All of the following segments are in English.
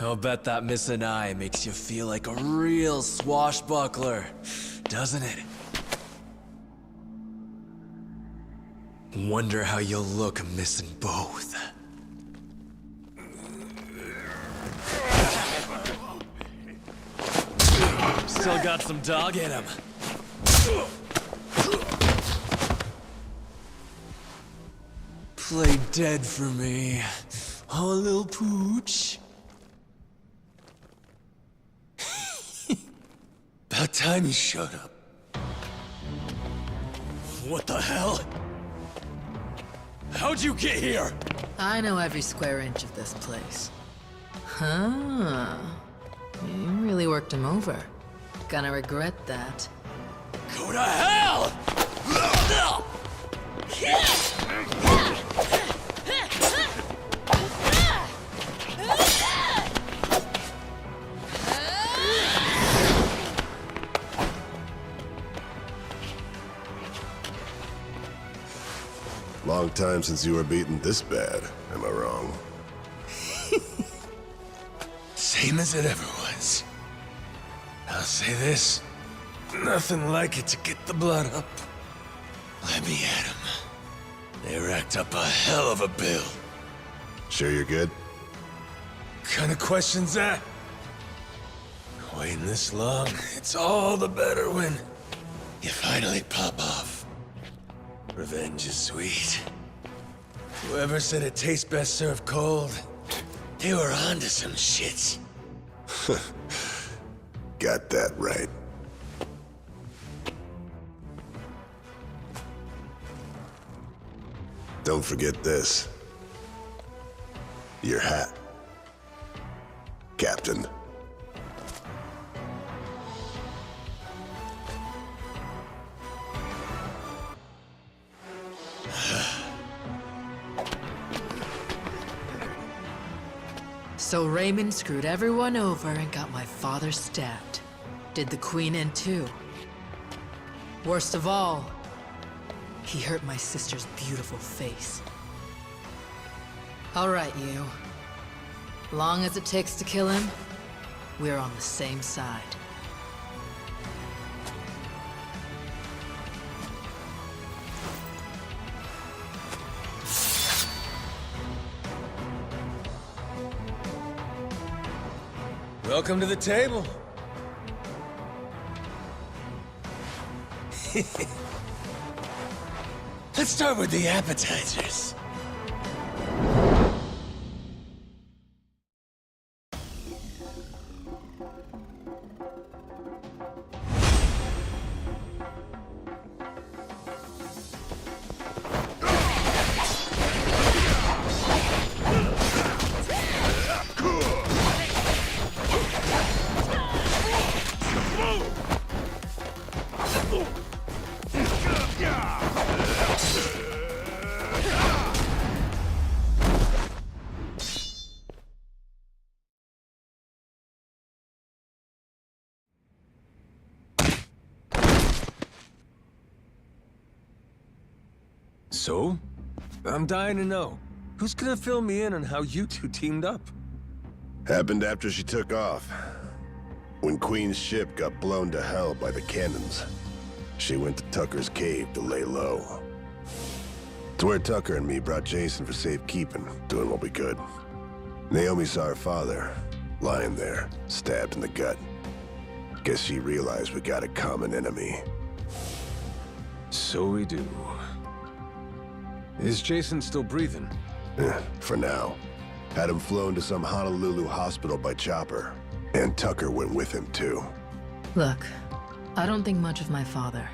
I'll bet that missing eye makes you feel like a real swashbuckler, doesn't it? Wonder how you'll look missing both. Still got some dog in him. Play dead for me, oh little pooch. About time you showed up. What the hell? How'd you get here? I know every square inch of this place. Huh. You really worked him over. Gonna regret that. Go to hell! Long time since you were beaten this bad, am I wrong? Same as it ever was. I'll say this, nothing like it to get the blood up. Let me at 'em. They racked up a hell of a bill. Sure you're good? Kind of question's that? Waiting this long, it's all the better when you finally pop off. Revenge is sweet. Whoever said it tastes best served cold, they were onto some shit. Got that right. Don't forget this. Your hat. Captain. So Raymond screwed everyone over and got my father stabbed. Did the Queen in too. Worst of all, he hurt my sister's beautiful face. All right, you. Long as it takes to kill him, we're on the same side. Welcome to the table. Let's start with the appetizers. So? I'm dying to know. Who's gonna fill me in on how you two teamed up? Happened after she took off. When Queen's ship got blown to hell by the cannons, she went to Tucker's cave to lay low. It's where Tucker and me brought Jason for safekeeping, doing what we could. Naomi saw her father, lying there, stabbed in the gut. Guess she realized we got a common enemy. So we do. Is Jason still breathing? For now. Had him flown to some Honolulu hospital by chopper. And Tucker went with him, too. Look, I don't think much of my father,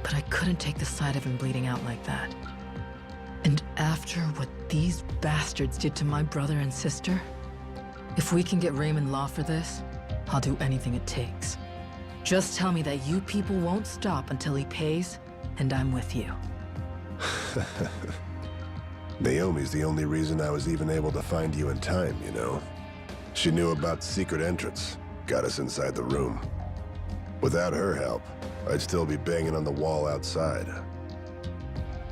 but I couldn't take the sight of him bleeding out like that. And after what these bastards did to my brother and sister, if we can get Raymond Law for this, I'll do anything it takes. Just tell me that you people won't stop until he pays, and I'm with you. Naomi's the only reason I was even able to find you in time, you know? She knew about secret entrance, got us inside the room. Without her help, I'd still be banging on the wall outside.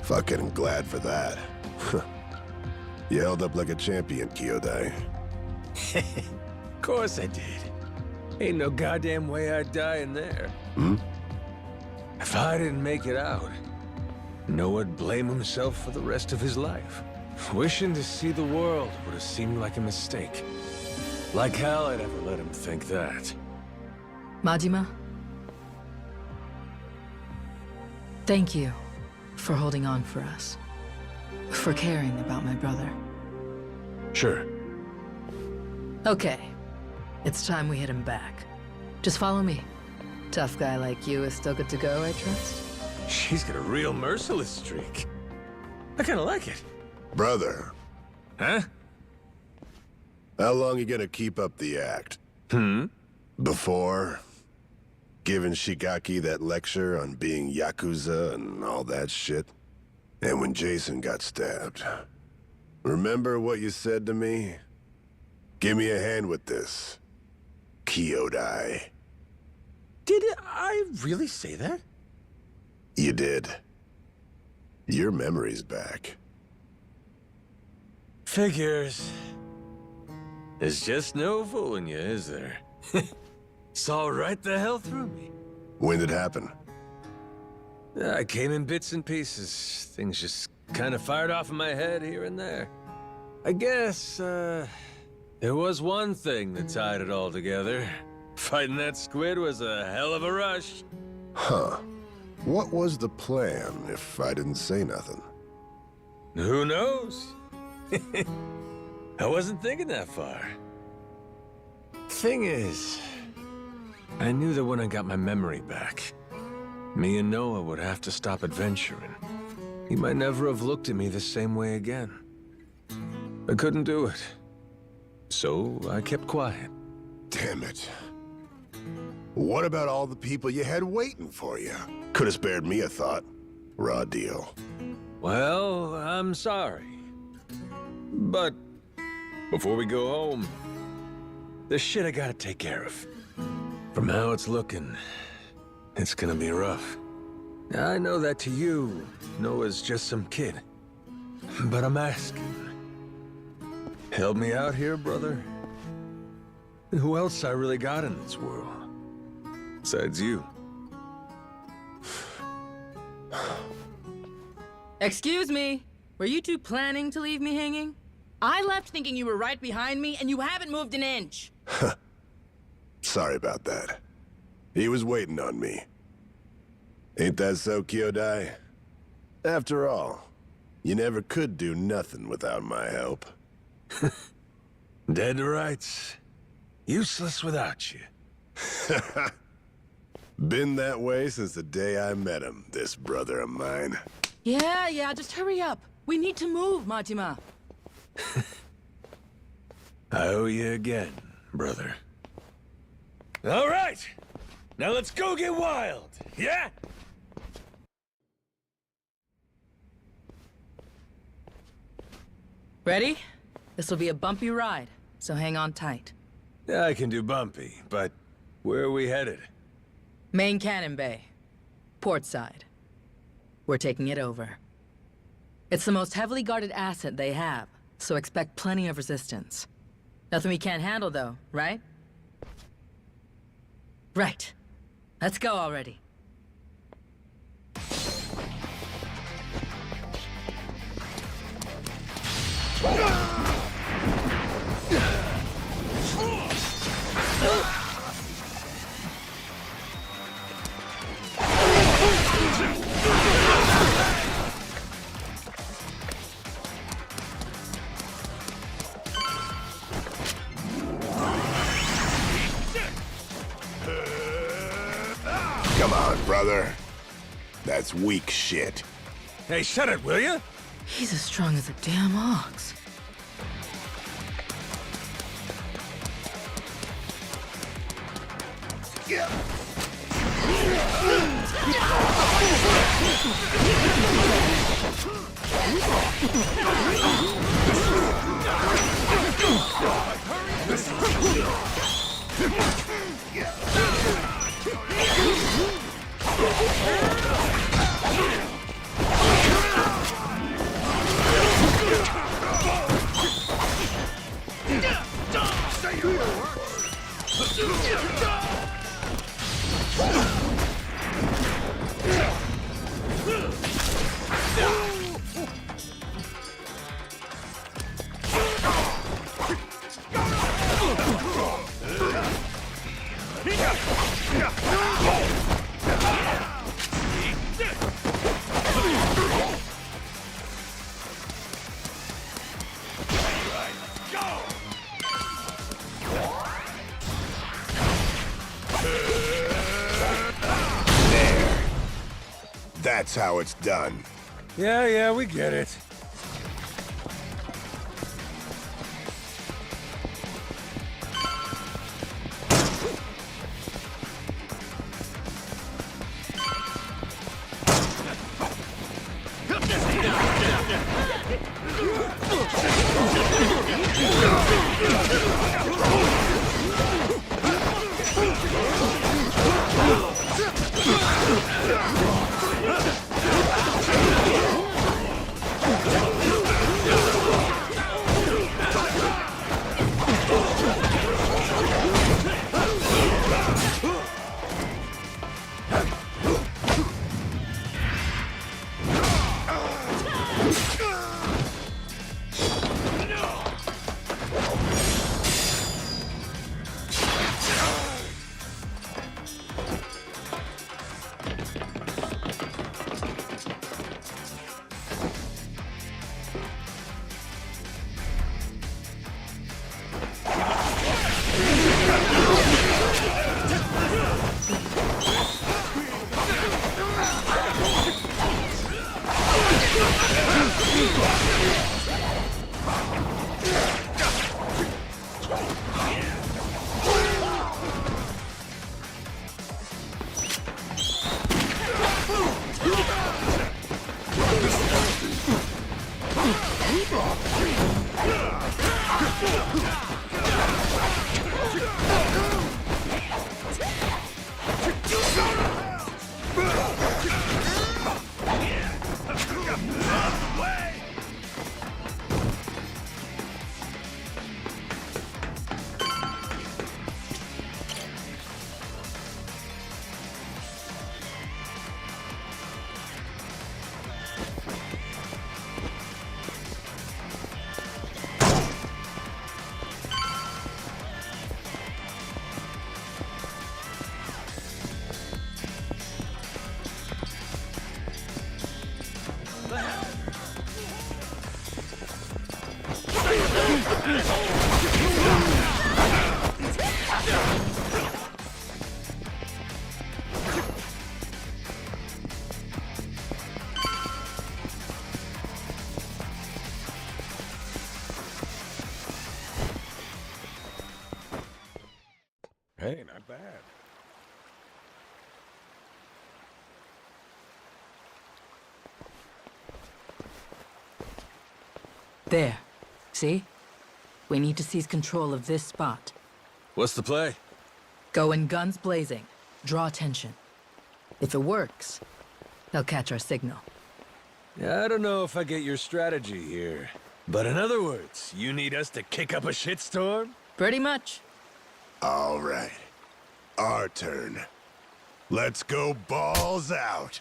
Fucking glad for that. You held up like a champion, Kyodai. Of course I did. Ain't no goddamn way I'd die in there. If I didn't make it out, Noah'd blame himself for the rest of his life. Wishing to see the world would have seemed like a mistake. Like hell I'd ever let him think that. Majima? Thank you for holding on for us. For caring about my brother. Sure. Okay. It's time we hit him back. Just follow me. Tough guy like you is still good to go, I trust? She's got a real merciless streak. I kinda like it. Brother, Huh? how long you gonna keep up the act? Before giving Shigaki that lecture on being Yakuza and all that shit? And when Jason got stabbed. Remember what you said to me? Give me a hand with this, Kyodai. Did I really say that? You did. Your memory's back. Figures. There's just no fooling you, is there? Saw right the hell through me. When did it happen? I came in bits and pieces. Things just kind of fired off in my head here and there. I guess, there was one thing that tied it all together. Fighting that squid was a hell of a rush. Huh. What was the plan, if I didn't say nothing? Who knows? I wasn't thinking that far. Thing is, I knew that when I got my memory back, me and Noah would have to stop adventuring. He might never have looked at me the same way again. I couldn't do it. So I kept quiet. Damn it. What about all the people you had waiting for you? Could have spared me a thought. Raw deal. Well, I'm sorry. But before we go home, there's shit I gotta take care of. From how it's looking, it's gonna be rough. I know that to you, Noah's just some kid. But I'm asking. Help me out here, brother. And who else I really got in this world? Besides you. Excuse me, were you two planning to leave me hanging? I left thinking you were right behind me, and you haven't moved an inch. Sorry about that. He was waiting on me. Ain't that so, Kyodai? After all, you never could do nothing without my help. Dead to rights. Useless without you. Been that way since the day I met him, this brother of mine. Yeah, just hurry up. We need to move, Majima. I owe you again, brother. All right! Now let's go get wild, yeah? Ready? This will be a bumpy ride, so hang on tight. I can do bumpy, but where are we headed? Main Cannon Bay. Port side. We're taking it over. It's the most heavily guarded asset they have, so expect plenty of resistance. Nothing we can't handle, though, right? Right. Let's go already. Come on, brother. That's weak shit. Hey, shut it, will you? He's as strong as a damn ox. That's how it's done. Yeah, we get it. Hey, not bad. There. See? We need to seize control of this spot. What's the play? Go in guns blazing. Draw attention. If it works, they'll catch our signal. Yeah, I don't know if I get your strategy here. But in other words, you need us to kick up a shitstorm? Pretty much. All right. Our turn. Let's go balls out.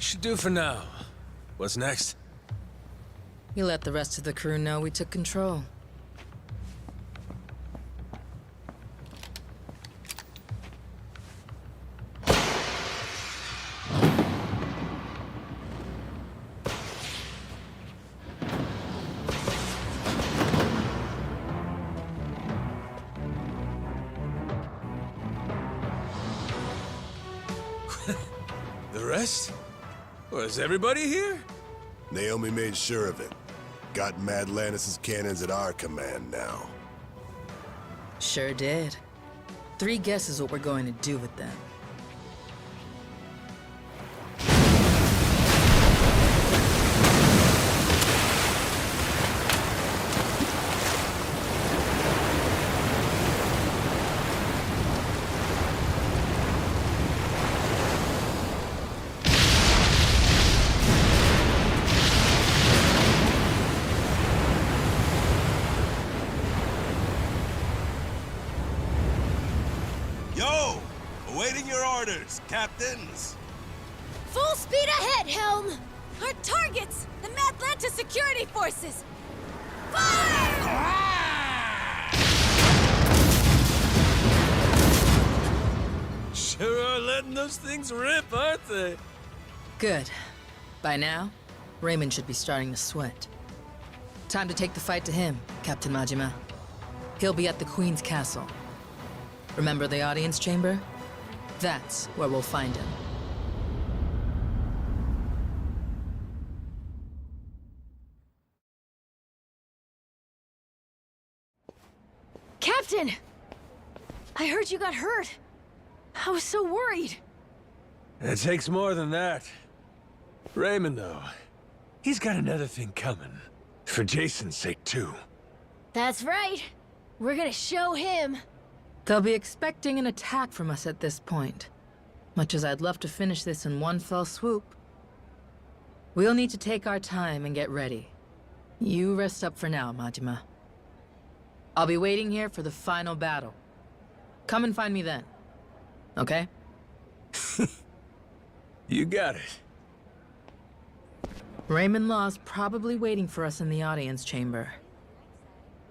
Should do for now. What's next? You let the rest of the crew know we took control. The rest? Was everybody here? Naomi made sure of it. Got Mad Lannis' cannons at our command now. Sure did. 3 guesses what we're going to do with them. Yo! Awaiting your orders, captains! Full speed ahead, Helm! Our targets! The Madlanta security forces! Fire! Sure are letting those things rip, aren't they? Good. By now, Raymond should be starting to sweat. Time to take the fight to him, Captain Majima. He'll be at the Queen's castle. Remember the audience chamber? That's where we'll find him. Captain! I heard you got hurt. I was so worried. It takes more than that. Raymond, though, he's got another thing coming. For Jason's sake, too. That's right. We're gonna show him. They'll be expecting an attack from us at this point. Much as I'd love to finish this in one fell swoop. We'll need to take our time and get ready. You rest up for now, Majima. I'll be waiting here for the final battle. Come and find me then. Okay? You got it. Raymond Law's probably waiting for us in the audience chamber.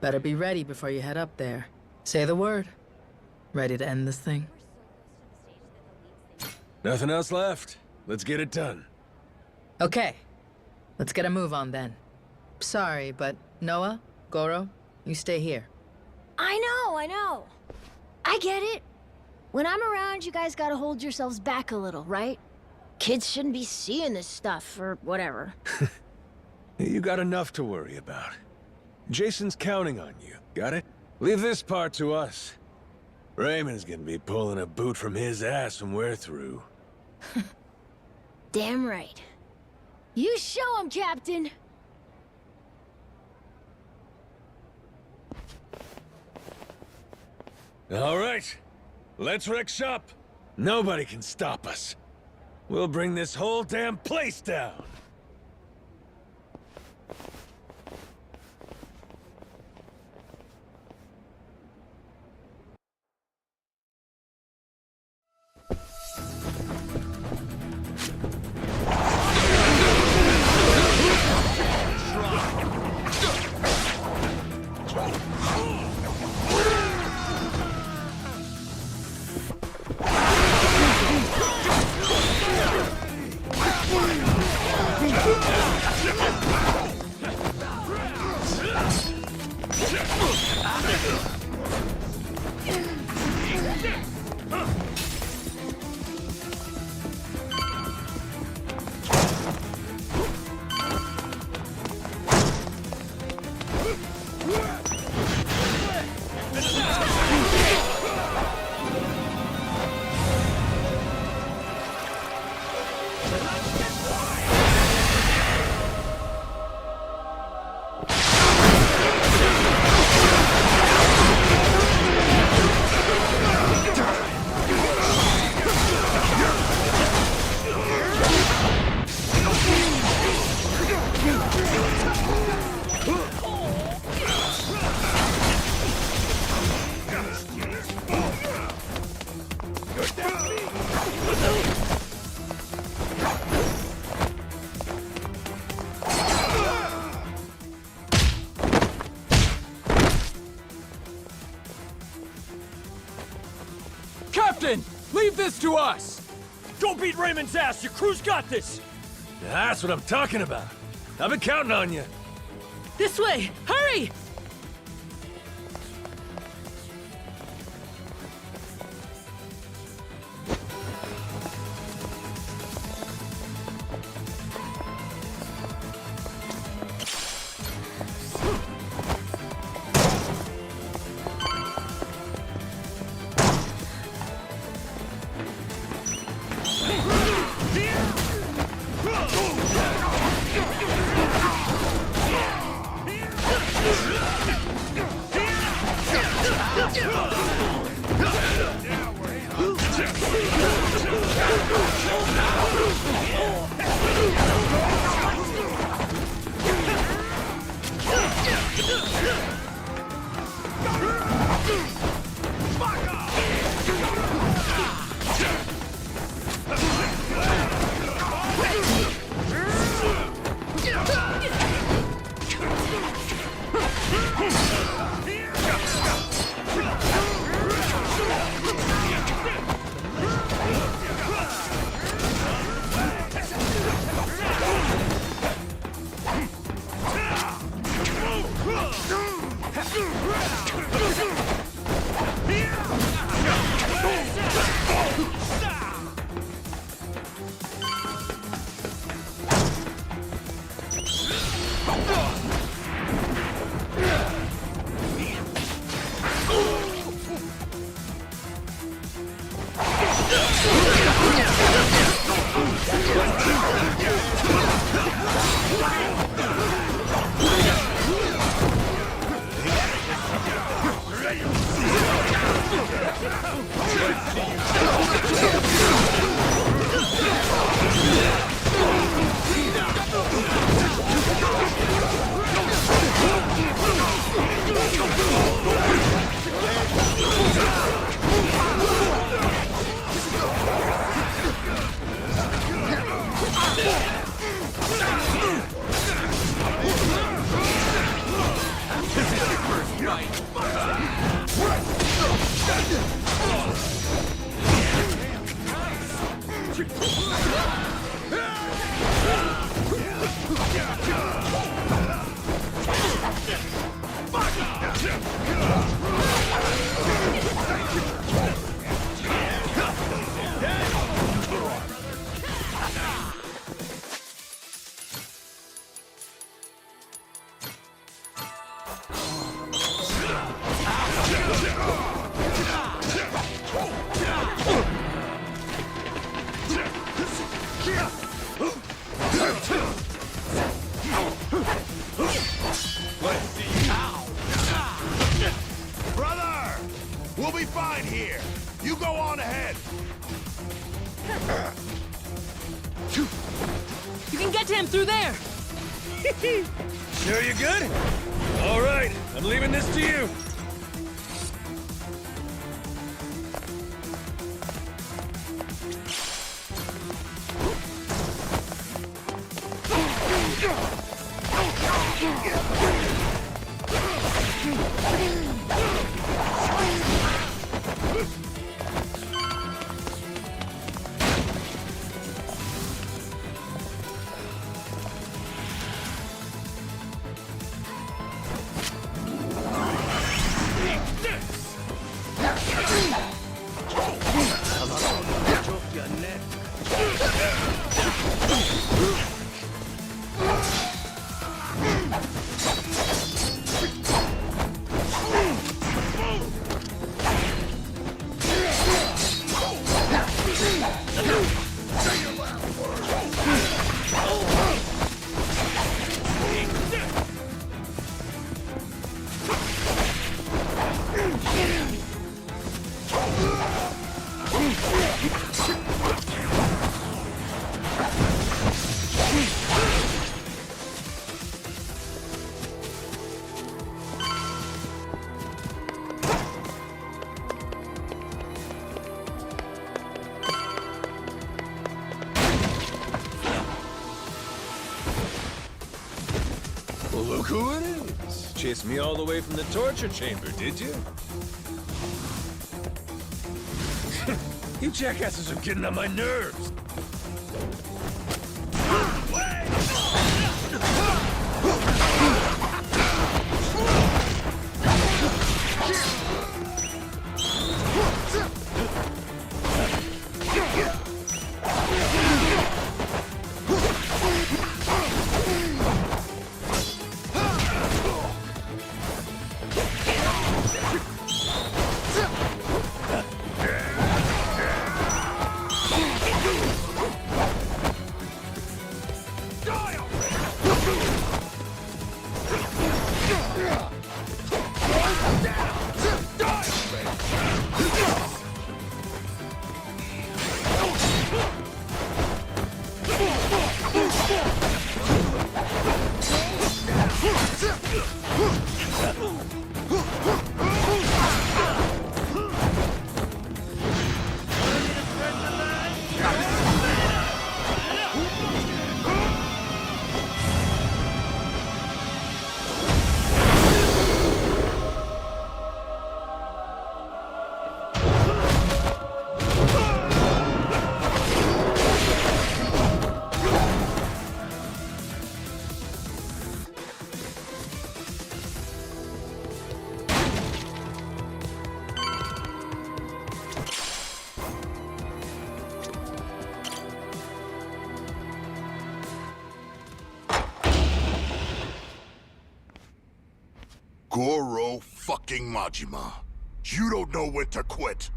Better be ready before you head up there. Say the word. Ready to end this thing? Nothing else left. Let's get it done. Okay. Let's get a move on then. Sorry, but Noah, Goro, you stay here. I know. I get it. When I'm around, you guys gotta hold yourselves back a little, right? Kids shouldn't be seeing this stuff, or whatever. You got enough to worry about. Jason's counting on you. Got it? Leave this part to us. Raymond's gonna be pulling a boot from his ass when we're through. Damn right. You show him, Captain! All right. Let's wreck shop. Nobody can stop us. We'll bring this whole damn place down. this to us! Go beat Raymond's ass! Your crew's got this! That's what I'm talking about. I've been counting on you. This way! Hurry! Brother! We'll be fine here. You go on ahead. You can get to him through there! Sure you're good? All right, I'm leaving this to you. Well, look who it is. Chased me all the way from the torture chamber, did you? You jackasses are getting on my nerves! Goro fucking Majima. You don't know when to quit.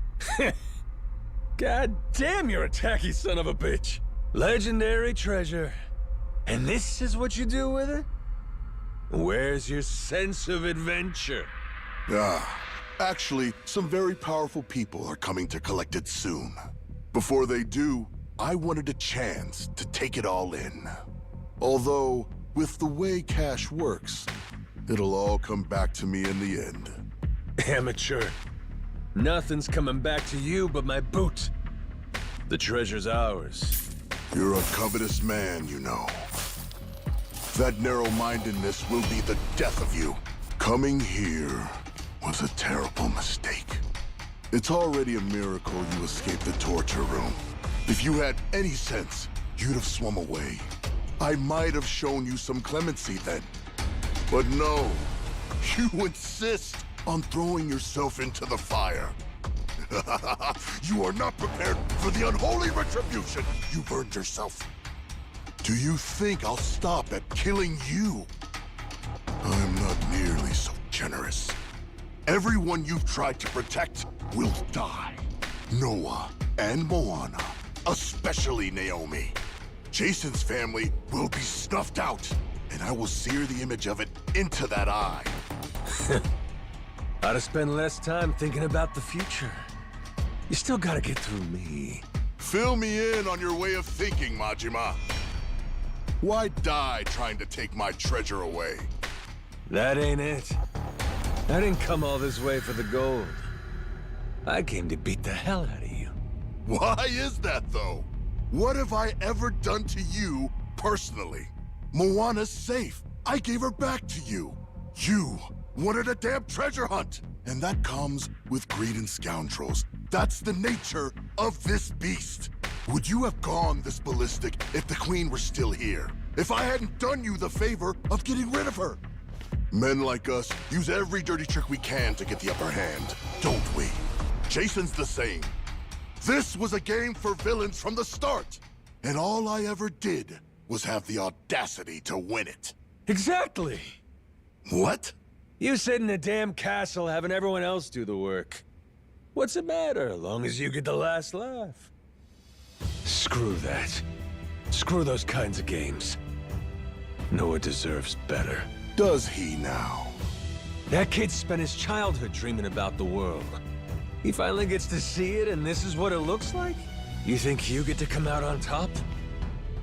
God damn, you're a tacky son of a bitch. Legendary treasure. And this is what you do with it? Where's your sense of adventure? Actually, some very powerful people are coming to collect it soon. Before they do, I wanted a chance to take it all in. Although, with the way cash works, it'll all come back to me in the end. Amateur. Nothing's coming back to you but my boot. The treasure's ours. You're a covetous man, you know. That narrow-mindedness will be the death of you. Coming here was a terrible mistake. It's already a miracle you escaped the torture room. If you had any sense, you'd have swum away. I might have shown you some clemency then. But no, you insist on throwing yourself into the fire. You are not prepared for the unholy retribution you've earned yourself. Do you think I'll stop at killing you? I'm not nearly so generous. Everyone you've tried to protect will die. Noah and Moana, especially Naomi. Jason's family will be snuffed out, and I will sear the image of it into that eye. Ought to spend less time thinking about the future. You still gotta get through me. Fill me in on your way of thinking, Majima. Why die trying to take my treasure away? That ain't it. I didn't come all this way for the gold. I came to beat the hell out of you. Why is that, though? What have I ever done to you, personally? Moana's safe. I gave her back to you. You wanted a damn treasure hunt. And that comes with greed and scoundrels. That's the nature of this beast. Would you have gone this ballistic if the Queen were still here? If I hadn't done you the favor of getting rid of her? Men like us use every dirty trick we can to get the upper hand, don't we? Jason's the same. This was a game for villains from the start. And all I ever did was have the audacity to win it. Exactly. What? You sit in a damn castle having everyone else do the work. What's the matter, as long as you get the last laugh? Screw that. Screw those kinds of games. Noah deserves better. Does he now? That kid spent his childhood dreaming about the world. He finally gets to see it, and this is what it looks like? You think you get to come out on top?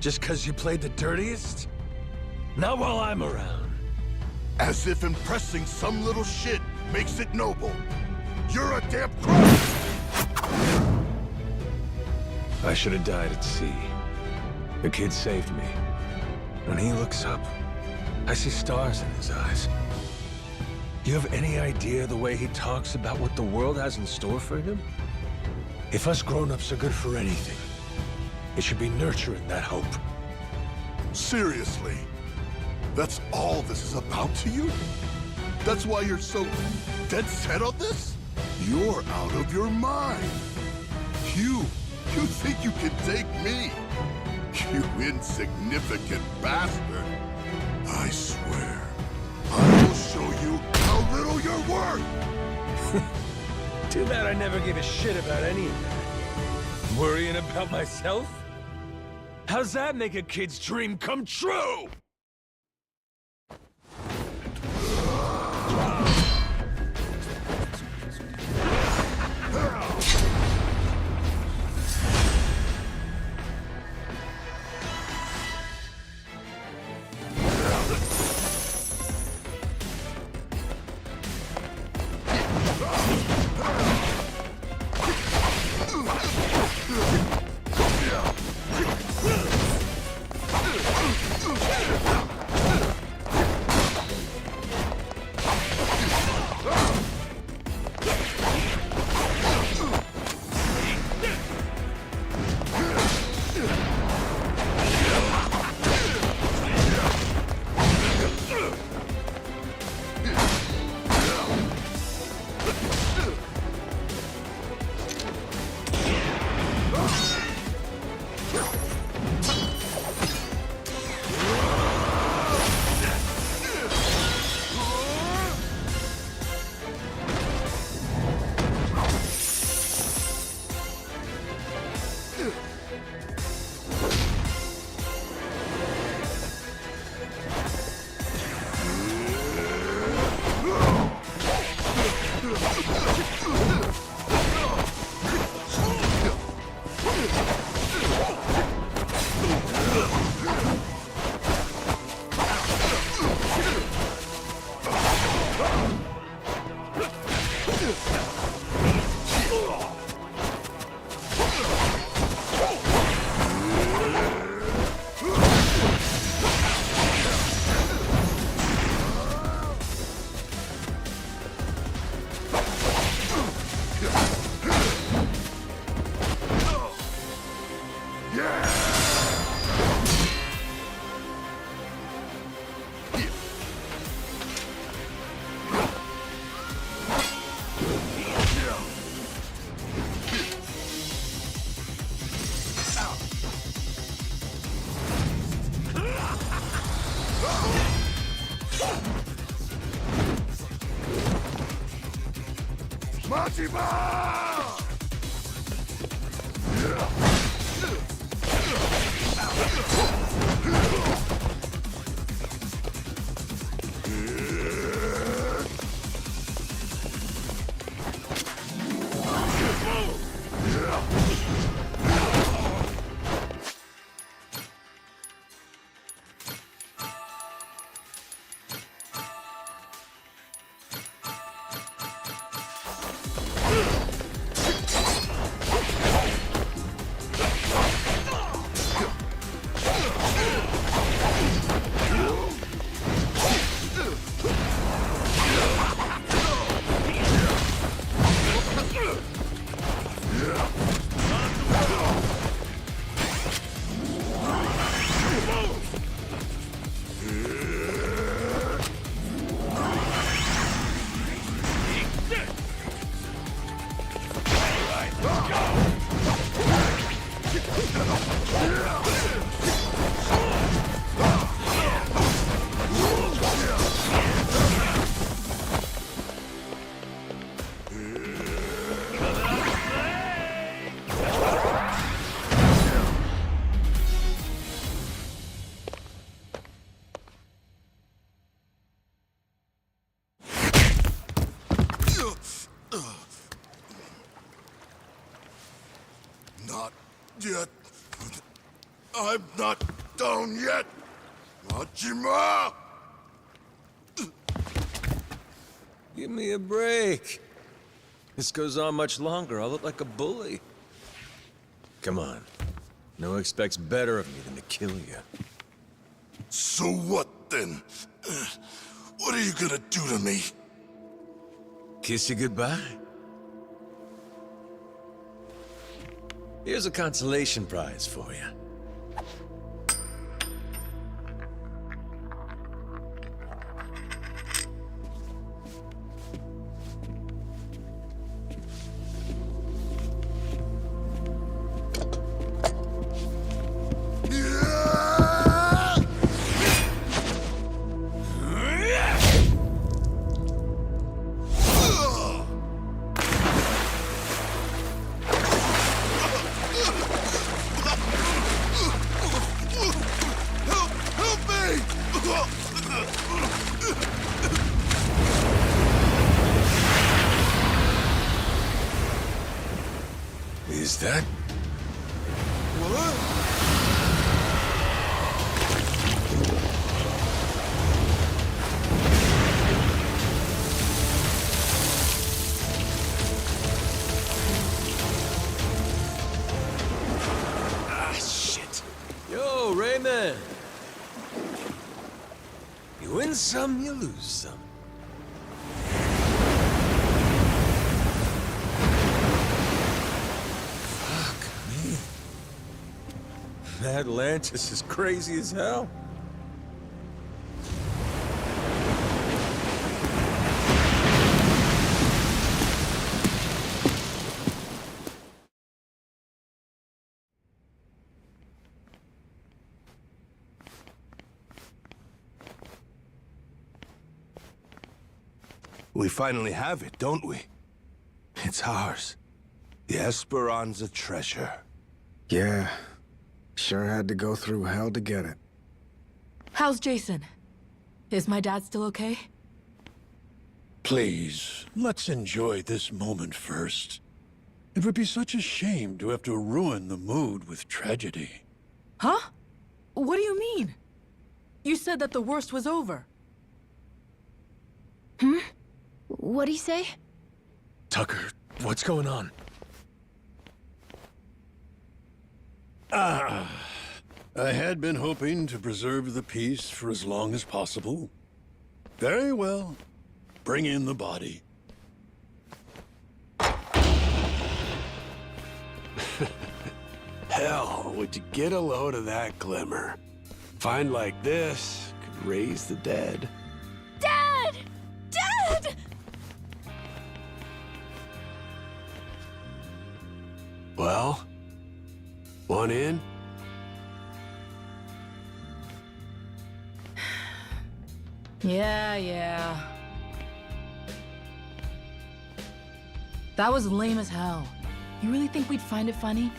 Just 'cause you played the dirtiest? Not while I'm around. As if impressing some little shit makes it noble. You're a damn crook! I should have died at sea. The kid saved me. When he looks up, I see stars in his eyes. You have any idea the way he talks about what the world has in store for him? If us grown-ups are good for anything, it should be nurturing that hope. Seriously? That's all this is about to you? That's why you're so dead set on this? You're out of your mind. You think you can take me? You insignificant bastard. I swear, I will show you how little you're worth. Too bad I never gave a shit about any of that. Worrying about myself? How's that make a kid's dream come true? Not yet. I'm not down yet. Majima! Give me a break. This goes on much longer, I'll look like a bully. Come on. No one expects better of me than to kill you. So what then? What are you gonna do to me? Kiss you goodbye? Here's a consolation prize for you. Is that... Ah, shit. Yo, Rayman. You win some, you lose some. Atlantis is crazy as hell. We finally have it, don't we? It's ours. The Esperanza treasure. Yeah. Sure had to go through hell to get it. How's Jason? Is my dad still okay? Please, let's enjoy this moment first. It would be such a shame to have to ruin the mood with tragedy. Huh? What do you mean? You said that the worst was over. What'd he say? Tucker, what's going on? I had been hoping to preserve the peace for as long as possible. Very well. Bring in the body. Hell, would you get a load of that glimmer? Find like this could raise the dead. Dad! Dad! Well, one in? Yeah. That was lame as hell. You really think we'd find it funny?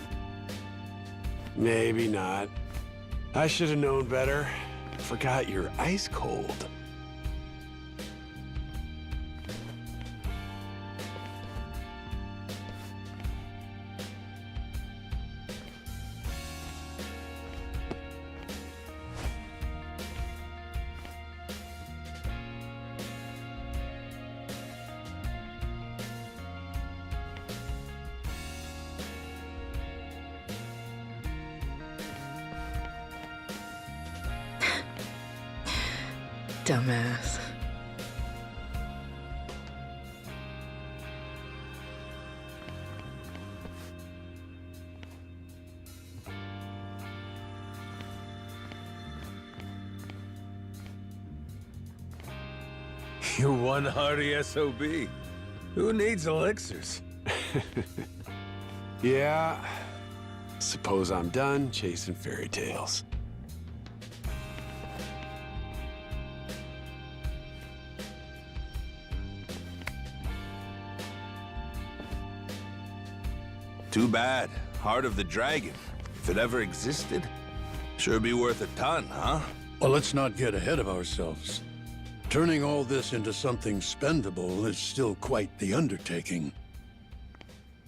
Maybe not. I should have known better. Forgot you're ice cold. Dumbass. You're one hardy SOB. Who needs elixirs? Yeah. Suppose I'm done chasing fairy tales. Too bad. Heart of the Dragon. If it ever existed, sure be worth a ton, huh? Well, let's not get ahead of ourselves. Turning all this into something spendable is still quite the undertaking.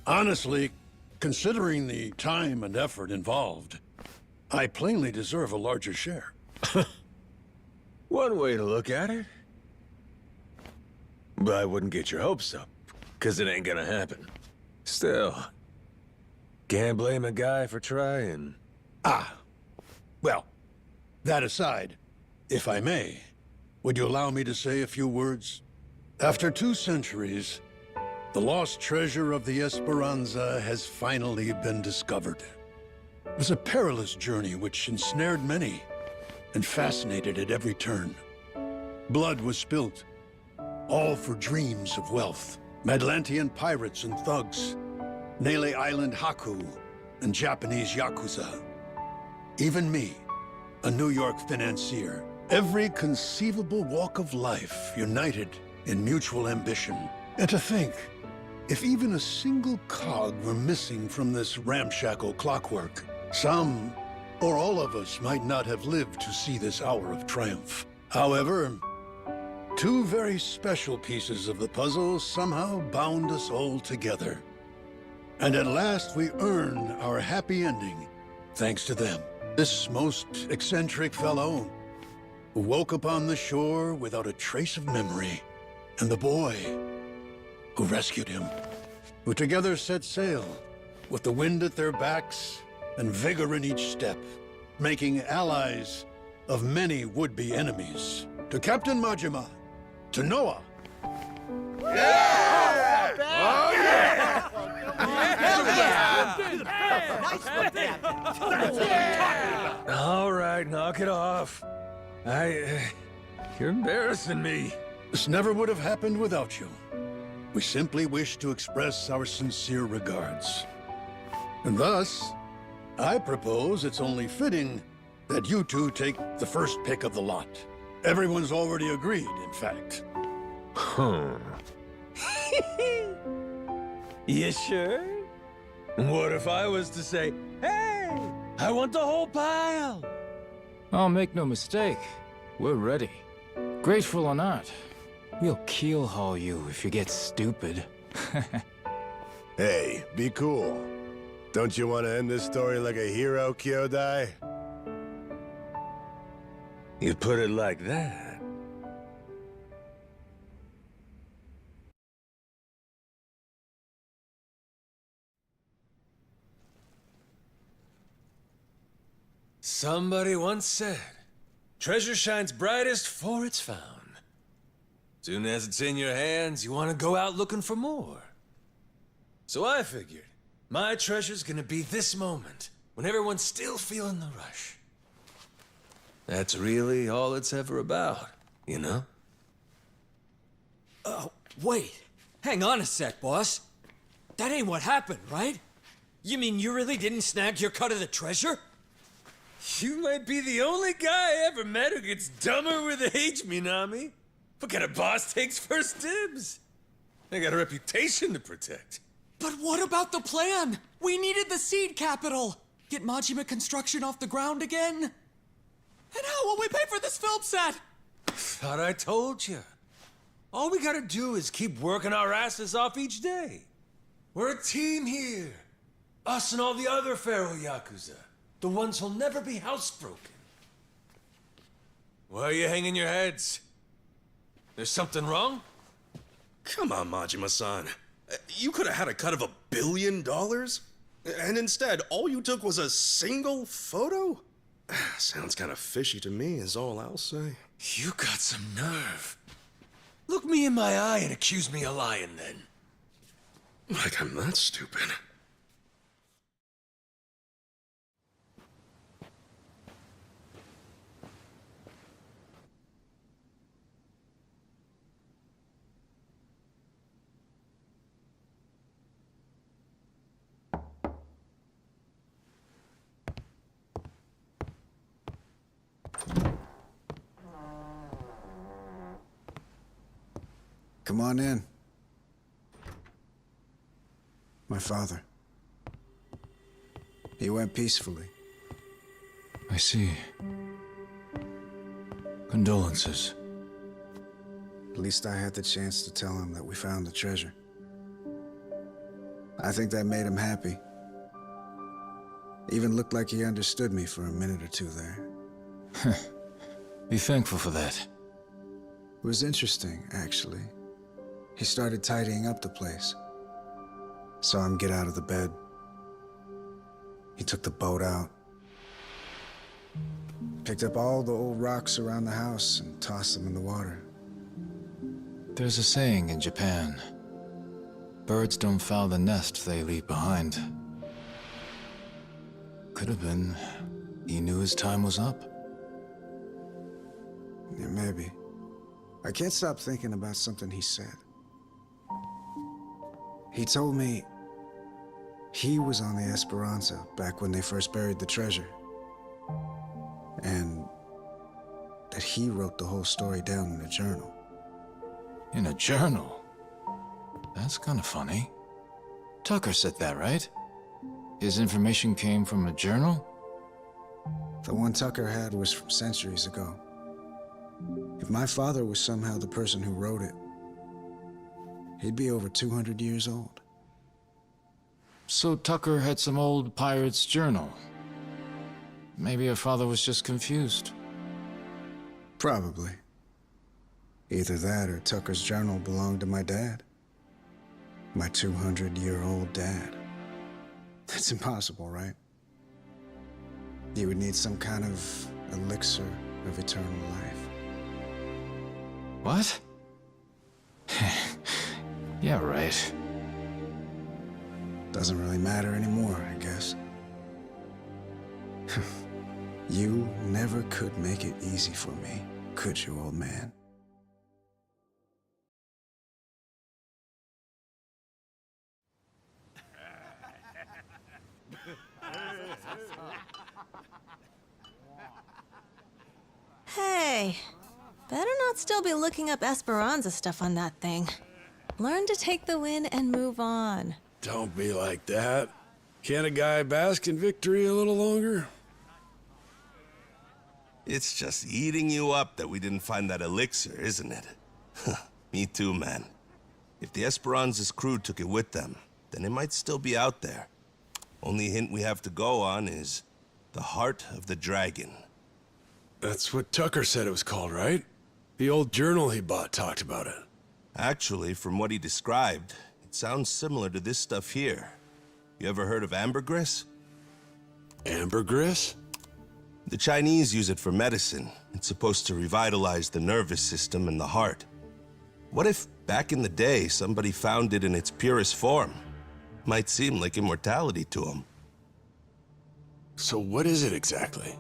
Honestly, considering the time and effort involved, I plainly deserve a larger share. One way to look at it. But I wouldn't get your hopes up, because it ain't gonna happen. Still, can't blame a guy for trying. Well, that aside, if I may, would you allow me to say a few words? After 2 centuries, The lost treasure of the Esperanza has finally been discovered. It was a perilous journey which ensnared many and fascinated at every turn. Blood was spilt, all for dreams of wealth. Madlantian pirates and thugs, Nele Island Haku, and Japanese Yakuza. Even me, a New York financier. Every conceivable walk of life united in mutual ambition. And to think, if even a single cog were missing from this ramshackle clockwork, some or all of us might not have lived to see this hour of triumph. However, two very special pieces of the puzzle somehow bound us all together. And at last we earned our happy ending, thanks to them. This most eccentric fellow who woke upon the shore without a trace of memory, and the boy who rescued him, who together set sail with the wind at their backs and vigor in each step, making allies of many would-be enemies. To Captain Majima, to Noah. All right, knock it off. You're embarrassing me. This never would have happened without you. We simply wish to express our sincere regards. And thus, I propose it's only fitting that you two take the first pick of the lot. Everyone's already agreed, in fact. You sure? What if I was to say, hey, I want the whole pile? Oh, make no mistake. We're ready. Grateful or not, we'll keel-haul you if you get stupid. Hey, be cool. Don't you want to end this story like a hero, Kyodai? You put it like that. Somebody once said, treasure shines brightest for it's found. Soon as it's in your hands, you want to go out looking for more. So I figured, my treasure's gonna be this moment, when everyone's still feeling the rush. That's really all it's ever about, you know? Wait. Hang on a sec, boss. That ain't what happened, right? You mean you really didn't snag your cut of the treasure? You might be the only guy I ever met who gets dumber with age, Minami. What kind of boss takes first dibs? I got a reputation to protect. But what about the plan? We needed the seed capital. Get Majima construction off the ground again? And how will we pay for this film set? Thought I told you. All we gotta do is keep working our asses off each day. We're a team here. Us and all the other Pharaoh Yakuza. The ones who'll never be housebroken. Why are you hanging your heads? There's something wrong? Come on, Majima-san. You could have had a cut of $1 billion? And instead, all you took was a single photo? Sounds kind of fishy to me, is all I'll say. You got some nerve. Look me in my eye and accuse me of lying, then. Like I'm that stupid. Come on in. My father. He went peacefully. I see. Condolences. At least I had the chance to tell him that we found the treasure. I think that made him happy. Even looked like he understood me for a minute or two there. Be thankful for that. It was interesting, actually. He started tidying up the place. Saw him get out of the bed. He took the boat out. Picked up all the old rocks around the house and tossed them in the water. There's a saying in Japan. Birds don't foul the nest they leave behind. Could have been he knew his time was up. Yeah, maybe. I can't stop thinking about something he said. He told me he was on the Esperanza back when they first buried the treasure. And that he wrote the whole story down in a journal. In a journal? That's kind of funny. Tucker said that, right? His information came from a journal? The one Tucker had was from centuries ago. If my father was somehow the person who wrote it, he'd be over 200 years old. So Tucker had some old pirate's journal. Maybe her father was just confused. Probably. Either that or Tucker's journal belonged to my dad. My 200-year-old dad. That's impossible, right? You would need some kind of elixir of eternal life. What? Yeah, right. Doesn't really matter anymore, I guess. You never could make it easy for me, could you, old man? Hey, better not still be looking up Esperanza stuff on that thing. Learn to take the win and move on. Don't be like that. Can't a guy bask in victory a little longer? It's just eating you up that we didn't find that elixir, isn't it? Me too, man. If the Esperanza's crew took it with them, then it might still be out there. Only hint we have to go on is the Heart of the Dragon. That's what Tucker said it was called, right? The old journal he bought talked about it. Actually, from what he described, it sounds similar to this stuff here. You ever heard of ambergris? Ambergris? The Chinese use it for medicine. It's supposed to revitalize the nervous system and the heart. What if, back in the day, somebody found it in its purest form? Might seem like immortality to them. So what is it exactly?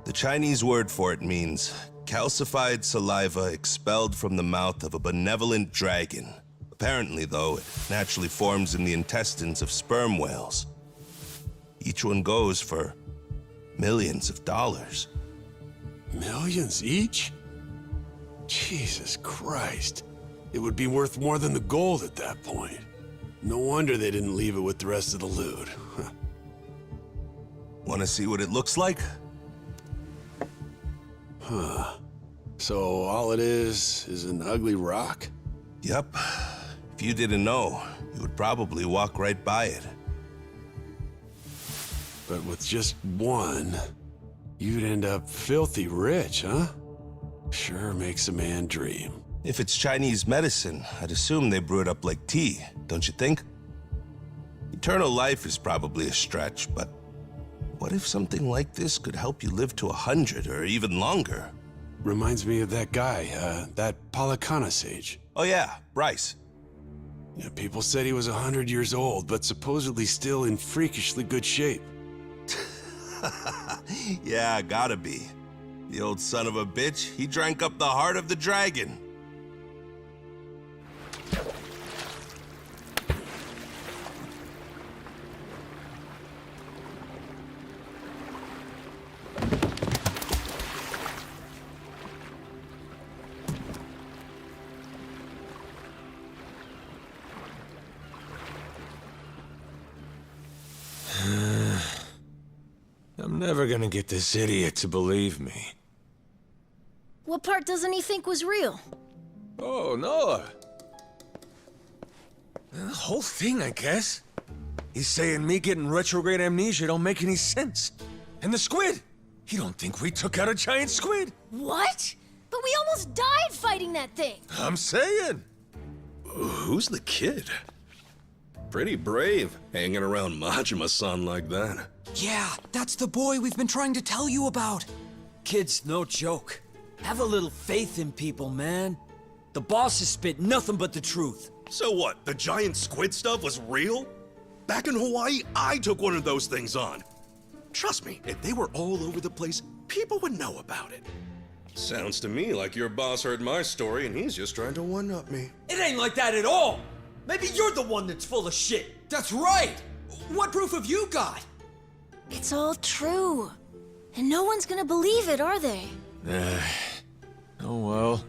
The Chinese word for it means calcified saliva expelled from the mouth of a benevolent dragon. Apparently, though, it naturally forms in the intestines of sperm whales. Each one goes for millions of dollars. Millions each? Jesus Christ. It would be worth more than the gold at that point. No wonder they didn't leave it with the rest of the loot. Want to see what it looks like? Huh. So all it is an ugly rock? Yep. If you didn't know, you would probably walk right by it. But with just one, you'd end up filthy rich, huh? Sure makes a man dream. If it's Chinese medicine, I'd assume they brew it up like tea, don't you think? Eternal life is probably a stretch, but what if something like this could help you live to 100 or even longer? Reminds me of that guy, that Palakana sage. Oh yeah, Bryce. Yeah, people said he was 100 years old, but supposedly still in freakishly good shape. Yeah, gotta be. The old son of a bitch, he drank up the heart of the dragon. I'm never gonna get this idiot to believe me. What part doesn't he think was real? Oh, Noah. The whole thing, I guess. He's saying me getting retrograde amnesia don't make any sense. And the squid! He don't think we took out a giant squid! What? But we almost died fighting that thing! I'm saying! Who's the kid? Pretty brave, hanging around Majima-san like that. Yeah, that's the boy we've been trying to tell you about. Kid's no joke. Have a little faith in people, man. The boss has spit nothing but the truth. So what, the giant squid stuff was real? Back in Hawaii, I took one of those things on. Trust me, if they were all over the place, people would know about it. Sounds to me like your boss heard my story and he's just trying to one-up me. It ain't like that at all. Maybe you're the one that's full of shit. That's right. What proof have you got? It's all true. And no one's gonna believe it, are they? Oh well.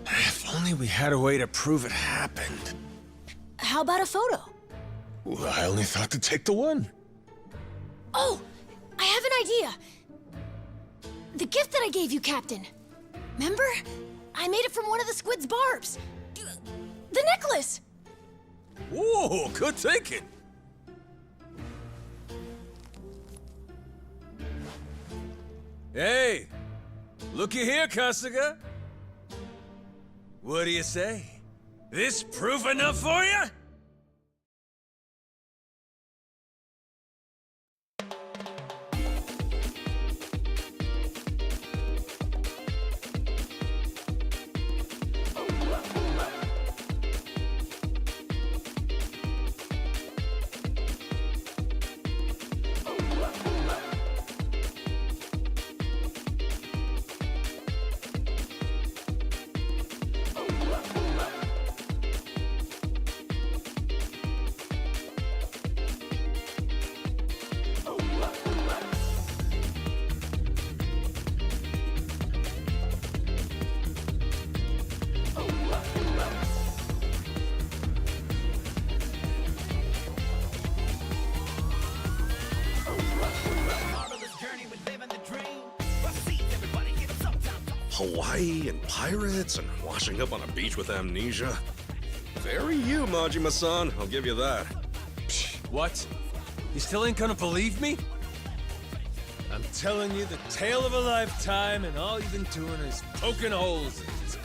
If only we had a way to prove it happened. How about a photo? Well, I only thought to take the one. Oh, I have an idea. The gift that I gave you, Captain. Remember? I made it from one of the squid's barbs. The necklace! Whoa, good thinking. Hey, looky here, Kasuga. What do you say? This proof enough for you? Hawaii and pirates and washing up on a beach with amnesia. Very you, Majima-san. I'll give you that. What? You still ain't gonna believe me? I'm telling you the tale of a lifetime, and all you've been doing is poking holes in it.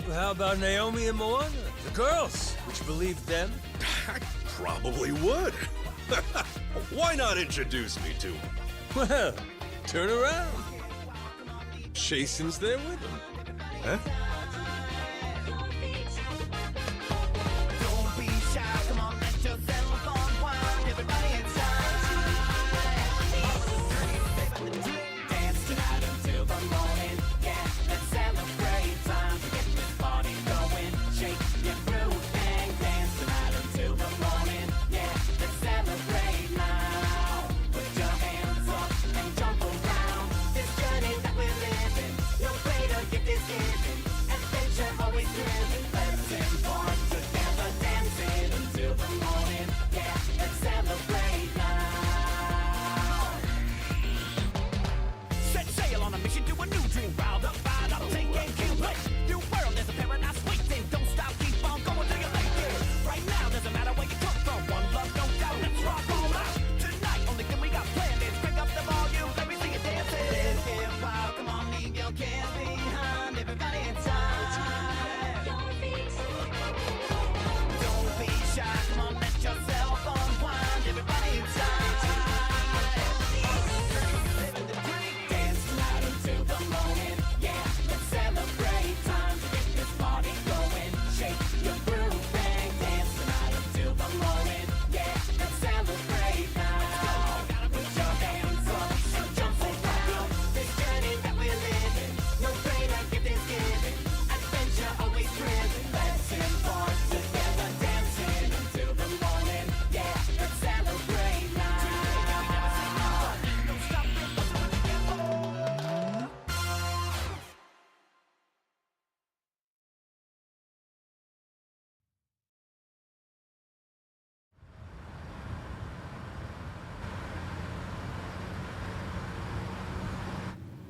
Well, how about Naomi and Moana? The girls. Would you believe them? I probably would. Why not introduce me to them? Well, turn around. Jason's there with him. Huh?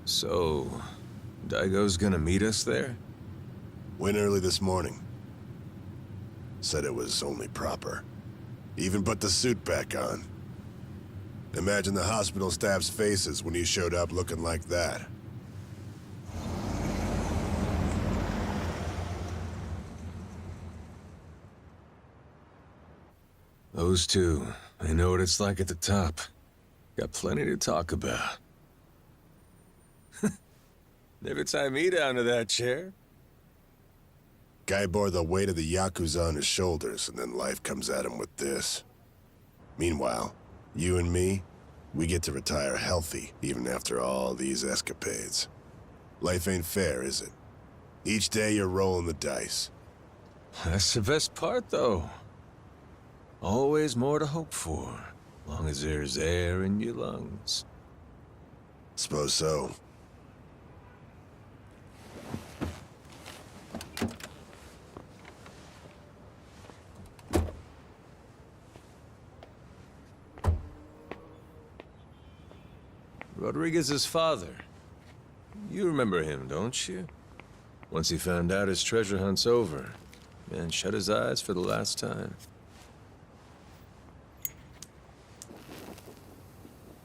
So, Daigo's gonna meet us there? Went early this morning. Said it was only proper. Even put the suit back on. Imagine the hospital staff's faces when he showed up looking like that. Those two, I know what it's like at the top. Got plenty to talk about. Never tie me down to that chair. Guy bore the weight of the Yakuza on his shoulders, and then life comes at him with this. Meanwhile, you and me, we get to retire healthy, even after all these escapades. Life ain't fair, is it? Each day you're rolling the dice. That's the best part, though. Always more to hope for, long as there's air in your lungs. Suppose so. Rodriguez's father. You remember him, don't you? Once he found out his treasure hunt's over, man shut his eyes for the last time.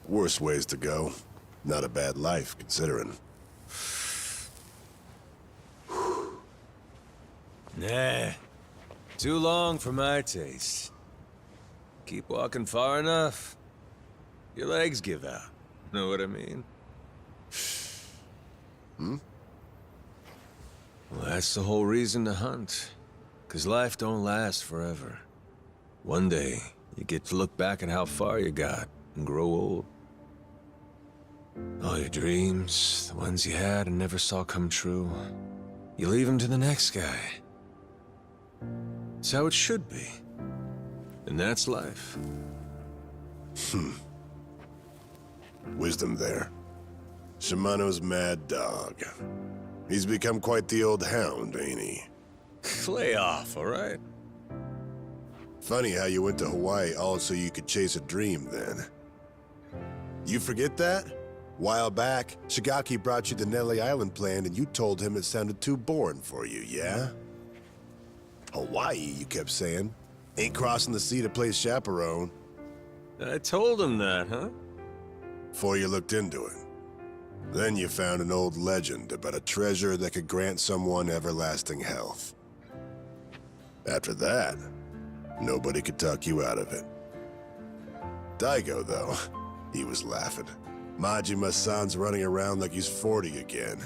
Worse ways to go. Not a bad life, considering. Nah. Too long for my taste. Keep walking far enough, your legs give out. Know what I mean? Hmm? Well, that's the whole reason to hunt. 'Cause life don't last forever. One day, you get to look back at how far you got and grow old. All your dreams, the ones you had and never saw come true, you leave them to the next guy. It's how it should be. And that's life. Wisdom there. Shimano's mad dog. He's become quite the old hound, ain't he? Lay off, all right? Funny how you went to Hawaii all so you could chase a dream then. You forget that? While back, Shigaki brought you the Nelly Island plan and you told him it sounded too boring for you, yeah? Hawaii, you kept saying. Ain't crossing the sea to play chaperone. I told him that, huh? Before you looked into it. Then you found an old legend about a treasure that could grant someone everlasting health. After that, nobody could talk you out of it. Daigo, though, he was laughing. Majima-san's running around like he's 40 again.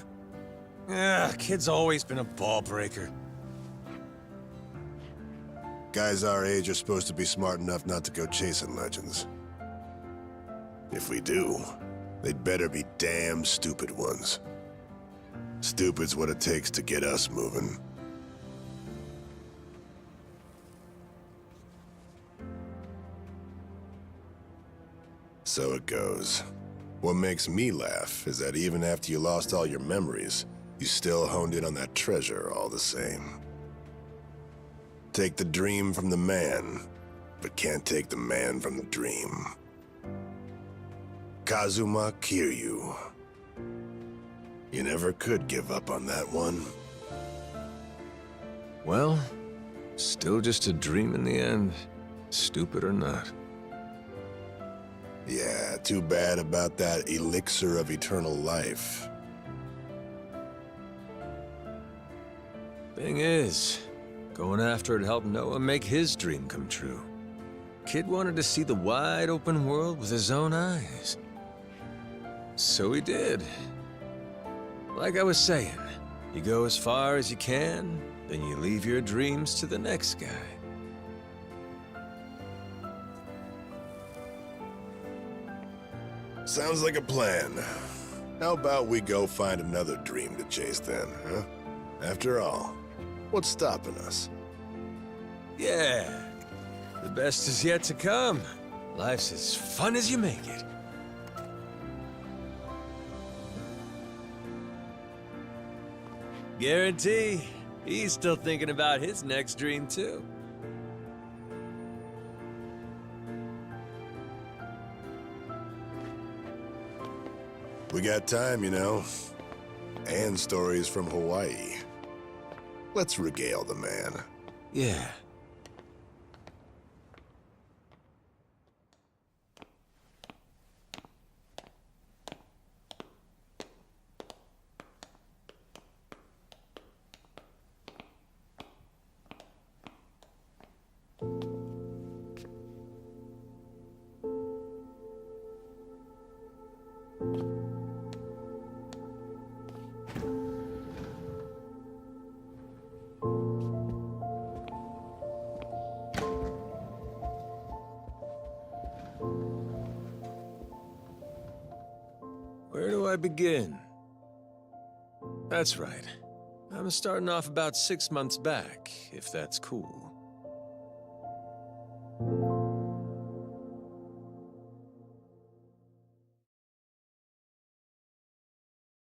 Yeah, kid's always been a ball breaker. Guys our age are supposed to be smart enough not to go chasing legends. If we do, they'd better be damn stupid ones. Stupid's what it takes to get us moving. So it goes. What makes me laugh is that even after you lost all your memories, you still honed in on that treasure all the same. Take the dream from the man, but can't take the man from the dream. Kazuma Kiryu. You never could give up on that one. Well, still just a dream in the end, stupid or not. Yeah, too bad about that elixir of eternal life. Thing is, going after it helped Noah make his dream come true. Kid wanted to see the wide open world with his own eyes. So he did. Like I was saying, you go as far as you can, then you leave your dreams to the next guy. Sounds like a plan. How about we go find another dream to chase then, huh? After all, what's stopping us? Yeah, the best is yet to come. Life's as fun as you make it. Guarantee, he's still thinking about his next dream too. We got time, you know. And stories from Hawaii. Let's regale the man. Yeah. Where do I begin? That's right. I'm starting off about 6 months back, if that's cool.